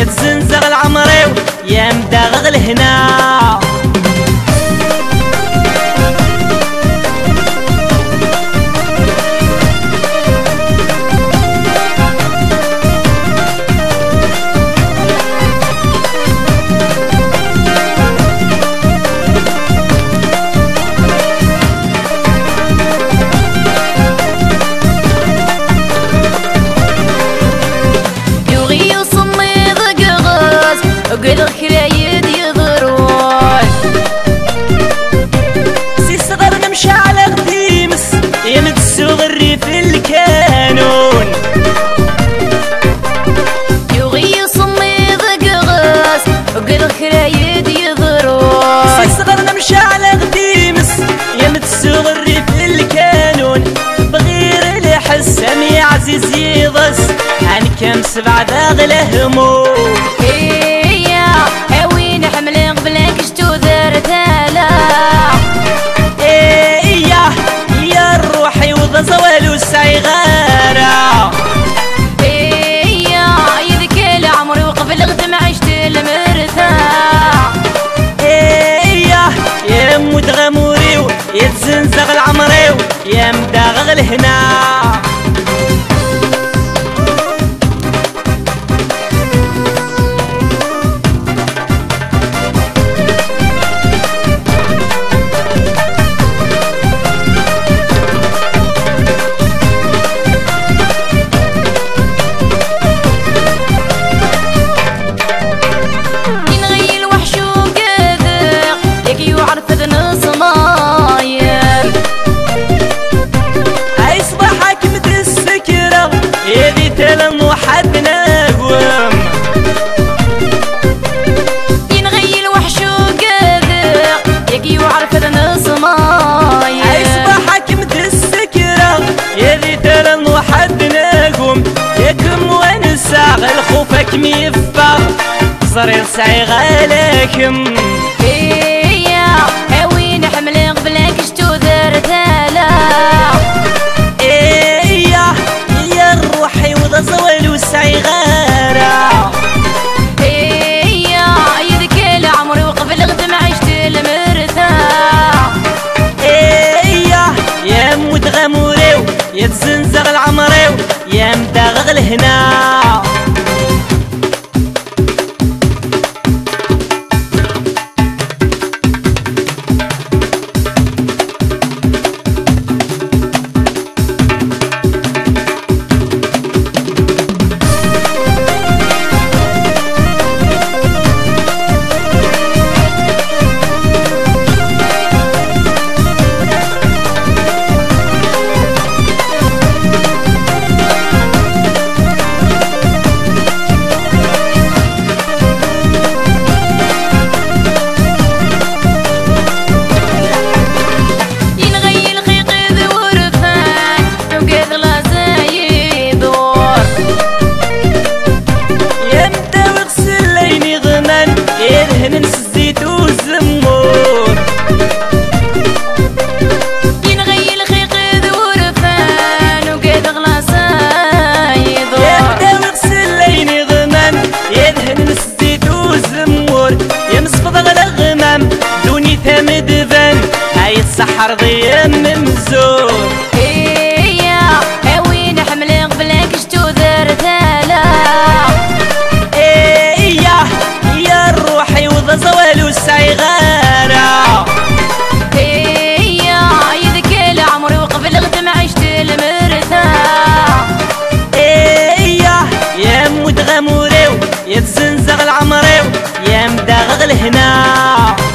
تزنزغ العمري يا مداغغ الهنا. وقدر خلايد يضروي سي صغر نمشي على قديمس يمد الصغري في الكانون. يغي صمي ضقغاس وقدر خلايد يضروي سي صغر نمشي على قديمس يمد الصغري في الكانون. بغير الحسن يا عزيز يضس عن كم سبع داغل هموم. زوالو سايغارة إيا يذكي العمر وقبل غدم عشت المرتاح. إيا يا مدغموريو يتزنزغ العمريو يا مداغغ الهنا. تلم وحد ناقوم ينغي الوحش وقاذق يقي وعرف ذا صمايا. يصبح حكم السكرة يذي تلم وحد ناقوم. يكم ونساغ الخوفك ميفا صرير سعيغ عليكم. إيا هاوين حمل قبلك شتو ذر ثالا. زوالو سايغارة إيا يذكي العمر وقبل غدم عشت المرتاح. إيا يا مدغموريو يتزنزغ العمريو يا مداغغ الهنا. ننس الزيت والزمور ينغي الخيق ذورفان وقاد غلاصايد يبدا ويغسل ليني غمام يدهن ننس الزيت والزمور يمسفض الغمام دوني ثامد فان هاي السحر ضيام ممزور. إيا هاوين حمل قبلك شتو ذر ثالا. زوالو سايغارة إيا يذكي العمر وقبل غدم عشت المرتاح. إيا يا مدغموريو يتزنزغ العمريو يا مداغغ الهنا.